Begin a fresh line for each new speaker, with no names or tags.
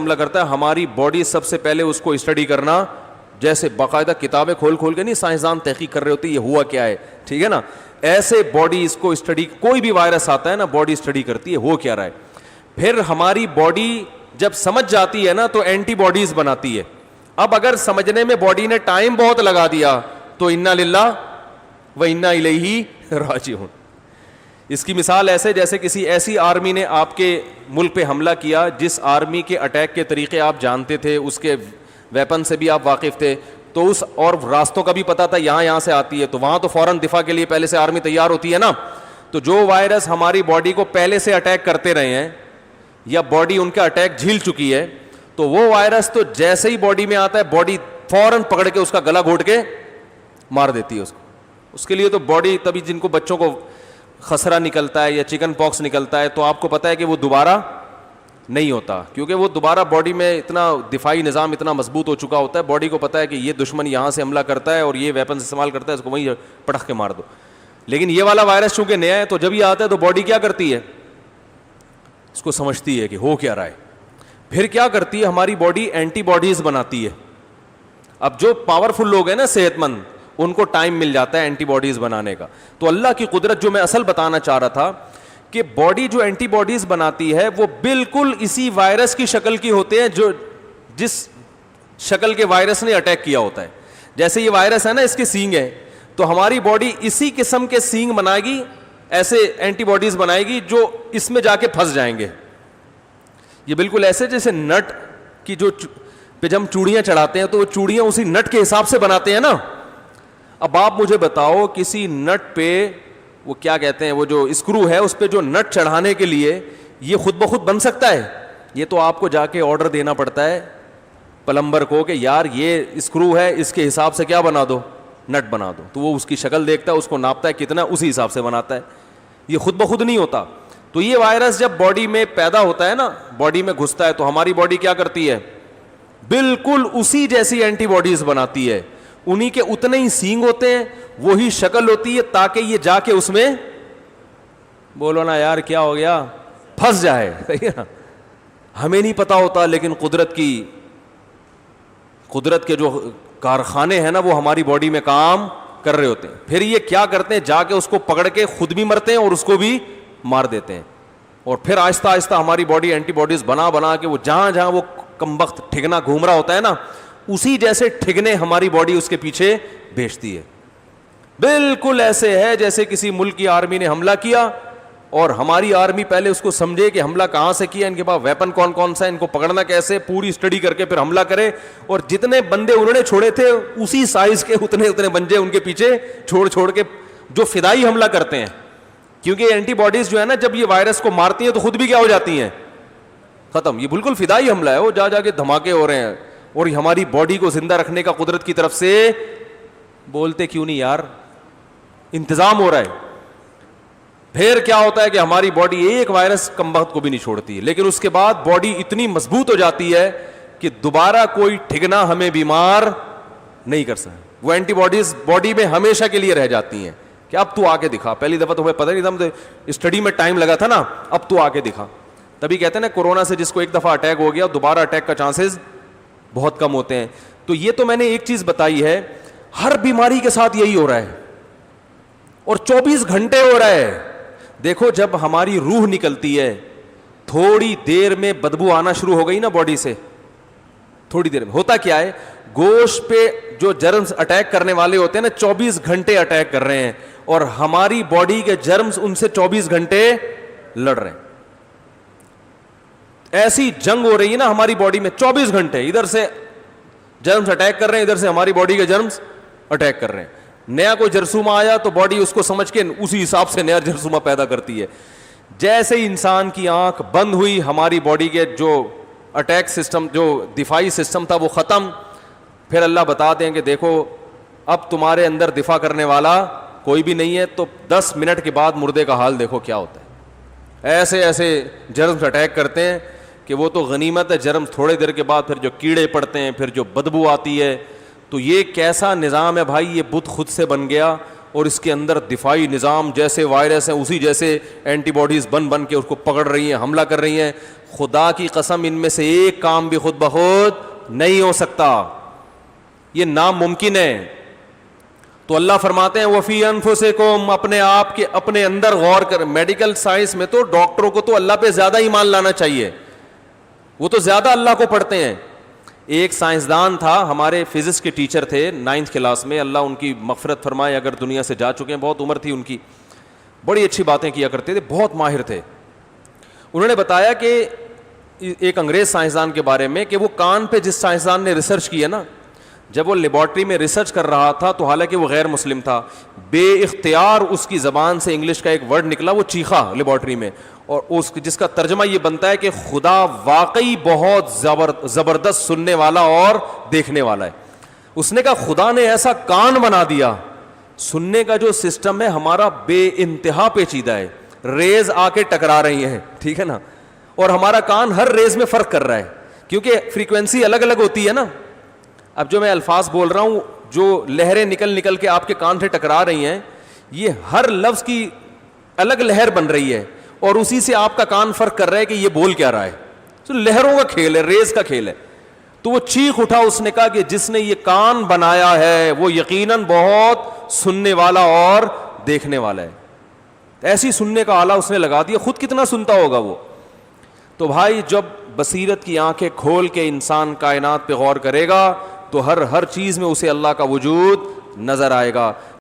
حملہ کرتا ہے, ہماری باڈی سب سے پہلے اس کو اسٹڈی کرنا, جیسے باقاعدہ کتابیں کھول کھول کے نہیں سائنسدان تحقیق کر رہے ہوتے یہ ہوا کیا ہے, ٹھیک ہے نا, ایسے باڈی اس کو اسٹڈی, کوئی بھی وائرس آتا ہے نا باڈی اسٹڈی کرتی ہے ہو کیا رہا ہے. پھر ہماری باڈی جب سمجھ جاتی ہے نا تو اینٹی باڈیز بناتی ہے. اب اگر سمجھنے میں باڈی نے ٹائم بہت لگا دیا تو انا للہ و انا الیہ راجعون. اس کی مثال ایسے جیسے کسی ایسی آرمی نے آپ کے ملک پہ حملہ کیا جس آرمی کے اٹیک کے طریقے آپ جانتے تھے, اس کے ویپن سے بھی آپ واقف تھے, تو اس اور راستوں کا بھی پتا تھا یہاں سے آتی ہے, تو وہاں تو فوراً دفاع کے لیے پہلے سے آرمی تیار ہوتی ہے نا. تو جو وائرس ہماری باڈی کو پہلے سے اٹیک کرتے رہے ہیں یا باڈی ان کا اٹیک جھیل چکی ہے, تو وہ وائرس تو جیسے ہی باڈی میں آتا ہے باڈی فوراً پکڑ کے اس کا گلا گھونٹ کے مار دیتی ہے اس کو. اس کے لیے تو باڈی, تبھی جن کو بچوں کو خسرہ نکلتا ہے یا چکن پاکس نکلتا ہے تو آپ کو پتا ہے کہ وہ دوبارہ نہیں ہوتا, کیونکہ وہ دوبارہ باڈی میں اتنا دفاعی نظام اتنا مضبوط ہو چکا ہوتا ہے, باڈی کو پتا ہے کہ یہ دشمن یہاں سے حملہ کرتا ہے اور یہ ویپن استعمال کرتا ہے, اس کو وہیں پٹخ کے مار دو. لیکن یہ والا وائرس چونکہ نیا ہے تو جب یہ آتا ہے تو باڈی کیا کرتی ہے, اس کو سمجھتی ہے کہ ہو کیا رہا ہے. پھر کیا کرتی ہے ہماری باڈی, اینٹی باڈیز بناتی ہے. اب جو پاورفل لوگ ہیں نا صحت مند, ان کو ٹائم مل جاتا ہے اینٹی باڈیز بنانے کا. تو اللہ کی قدرت جو میں اصل بتانا چاہ رہا تھا کہ باڈی جو اینٹی باڈیز بناتی ہے وہ بالکل اسی وائرس کی شکل کی ہوتے ہیں جو جس شکل کے وائرس نے اٹیک کیا ہوتا ہے. جیسے یہ وائرس ہے نا, اس کے سینگ ہے, تو ہماری باڈی اسی قسم کے سینگ بنائے گی, ایسے اینٹی باڈیز بنائے گی جو اس میں جا کے پھنس جائیں گے. یہ بالکل ایسے جیسے نٹ کی جو پہ جب ہم چوڑیاں چڑھاتے ہیں تو وہ چوڑیاں اسی نٹ کے حساب سے بناتے ہیں نا. اب آپ مجھے بتاؤ کسی نٹ پہ وہ کیا کہتے ہیں, وہ جو اسکرو ہے اس پہ جو نٹ چڑھانے کے لیے یہ خود بخود بن سکتا ہے؟ یہ تو آپ کو جا کے آرڈر دینا پڑتا ہے پلمبر کو کہ یار یہ اسکرو ہے, اس کے حساب سے کیا بنا دو, نٹ بنا دو. تو وہ اس کی شکل دیکھتا ہے, اس کو ناپتا ہے کتنا, اسی حساب سے بناتا ہے. یہ خود بخود نہیں ہوتا. تو یہ وائرس جب باڈی میں پیدا ہوتا ہے نا, باڈی میں گھستا ہے, تو ہماری باڈی کیا کرتی ہے, بالکل اسی جیسی اینٹی باڈیز بناتی ہے. انہی کے اتنے ہی سینگ ہوتے ہیں, وہی شکل ہوتی ہے, تاکہ یہ جا کے اس میں, بولو نا یار کیا ہو گیا, پھنس جائے. ہمیں نہیں پتا ہوتا, لیکن قدرت کے جو کارخانے ہیں نا وہ ہماری باڈی میں کام کر رہے ہوتے ہیں. پھر یہ کیا کرتے ہیں, جا کے اس کو پکڑ کے خود بھی مرتے ہیں اور اس کو بھی مار دیتے ہیں. اور پھر آہستہ آہستہ ہماری باڈی اینٹی باڈیز بنا کے وہ جہاں جہاں وہ کمبخت ٹھگنا گھوم رہا ہوتا ہے نا, اسی جیسے ٹھگنے ہماری باڈی اس کے پیچھے بھیجتی ہے. بالکل ایسے ہے جیسے کسی ملک کی آرمی نے حملہ کیا اور ہماری آرمی پہلے اس کو سمجھے کہ حملہ کہاں سے کیا, ان کے پاس ویپن کون کون سا ہے, ان کو پکڑنا کیسے, پوری اسٹڈی کر کے پھر حملہ کرے, اور جتنے بندے انہوں نے چھوڑے تھے اسی سائز کے اتنے بندے ان کے پیچھے چھوڑ کے جو فدائی حملہ کرتے ہیں. کیونکہ اینٹی باڈیز جو ہے نا جب یہ وائرس کو مارتی ہیں تو خود بھی کیا ہو جاتی ہیں, ختم. یہ بالکل فدائی حملہ ہے, وہ جا کے دھماکے ہو رہے ہیں, اور ہماری باڈی کو زندہ رکھنے کا قدرت کی طرف سے, بولتے کیوں نہیں یار, انتظام ہو رہا ہے. پھر کیا ہوتا ہے کہ ہماری باڈی ایک وائرس کم وقت کو بھی نہیں چھوڑتی, لیکن اس کے بعد باڈی اتنی مضبوط ہو جاتی ہے کہ دوبارہ کوئی ٹھگنا ہمیں بیمار نہیں کر سکتا. وہ اینٹی باڈیز باڈی میں ہمیشہ کے لیے رہ جاتی ہیں کہ اب تو آ کے دکھا. پہلی دفعہ تو ہمیں پتہ نہیں تھا, اسٹڈی میں ٹائم لگا تھا نا, اب تو آ کے دکھا. تبھی کہتے ہیں نا کورونا سے جس کو ایک دفعہ اٹیک ہو گیا دوبارہ اٹیک کا چانسز بہت کم ہوتے ہیں. تو یہ تو میں نے ایک چیز بتائی ہے, ہر بیماری کے ساتھ یہی ہو رہا ہے اور 24 گھنٹے ہو رہا ہے. دیکھو جب ہماری روح نکلتی ہے تھوڑی دیر میں بدبو آنا شروع ہو گئی نا باڈی سے, تھوڑی دیر میں ہوتا کیا ہے, گوشت پہ جو جرمز اٹیک کرنے والے ہوتے ہیں نا 24 گھنٹے اٹیک کر رہے ہیں, اور ہماری باڈی کے جرمز ان سے 24 گھنٹے لڑ رہے ہیں. ایسی جنگ ہو رہی ہے نا ہماری باڈی میں 24 گھنٹے, ادھر سے جرمز اٹیک کر رہے ہیں, ادھر سے ہماری باڈی کے جرمز اٹیک کر رہے ہیں. نیا کوئی جرثومہ آیا تو باڈی اس کو سمجھ کے اسی حساب سے نیا جرثومہ پیدا کرتی ہے. جیسے ہی انسان کی آنکھ بند ہوئی ہماری باڈی کے جو اٹیک سسٹم, جو دفاعی سسٹم تھا وہ ختم. پھر اللہ بتا دیں کہ دیکھو اب تمہارے اندر دفاع کرنے والا کوئی بھی نہیں ہے, تو 10 منٹ کے بعد مردے کا حال دیکھو کیا ہوتا ہے. ایسے جرمز اٹیک کرتے ہیں کہ وہ تو غنیمت ہے, جرمز تھوڑے دیر کے بعد پھر جو کیڑے پڑتے ہیں, پھر جو بدبو آتی ہے. تو یہ کیسا نظام ہے بھائی, یہ بت خود سے بن گیا اور اس کے اندر دفاعی نظام جیسے وائرس ہیں اسی جیسے اینٹی باڈیز بن بن کے اس کو پکڑ رہی ہیں, حملہ کر رہی ہیں. خدا کی قسم ان میں سے ایک کام بھی خود بخود نہیں ہو سکتا, یہ ناممکن ہے. تو اللہ فرماتے ہیں وفی انفسکم, اپنے آپ کے اپنے اندر غور کر. میڈیکل سائنس میں تو ڈاکٹروں کو تو اللہ پہ زیادہ ایمان لانا چاہیے, وہ تو زیادہ اللہ کو پڑھتے ہیں. ایک سائنسدان تھا, ہمارے فزکس کے ٹیچر تھے 9th کلاس میں, اللہ ان کی مغفرت فرمائے, اگر دنیا سے جا چکے ہیں, بہت عمر تھی ان کی, بڑی اچھی باتیں کیا کرتے تھے, بہت ماہر تھے. انہوں نے بتایا کہ ایک انگریز سائنسدان کے بارے میں کہ وہ کان پہ جس سائنسدان نے ریسرچ کی ہے نا, جب وہ لیبارٹری میں ریسرچ کر رہا تھا تو حالانکہ وہ غیر مسلم تھا, بے اختیار اس کی زبان سے انگلش کا ایک ورڈ نکلا, وہ چیخا لیبارٹری میں, اور اس جس کا ترجمہ یہ بنتا ہے کہ خدا واقعی بہت زبردست سننے والا اور دیکھنے والا ہے. اس نے کہا خدا نے ایسا کان بنا دیا, سننے کا جو سسٹم ہے ہمارا بے انتہا پیچیدہ ہے, ریز آ کے ٹکرا رہی ہیں, ٹھیک ہے نا, اور ہمارا کان ہر ریز میں فرق کر رہا ہے کیونکہ فریکوینسی الگ الگ ہوتی ہے نا. اب جو میں الفاظ بول رہا ہوں, جو لہریں نکل نکل کے آپ کے کان سے ٹکرا رہی ہیں, یہ ہر لفظ کی الگ لہر بن رہی ہے, اور اسی سے آپ کا کان فرق کر رہا ہے کہ یہ بول کیا رہا ہے. تو لہروں کا کھیل ہے, ریز کا کھیل ہے. تو وہ چیخ اٹھا, اس نے کہا کہ جس نے یہ کان بنایا ہے وہ یقیناً بہت سننے والا اور دیکھنے والا ہے. ایسی سننے کا آلہ اس نے لگا دیا, خود کتنا سنتا ہوگا وہ. تو بھائی جب بصیرت کی آنکھیں کھول کے انسان کائنات پہ غور کرے گا تو ہر چیز میں اسے اللہ کا وجود نظر آئے گا.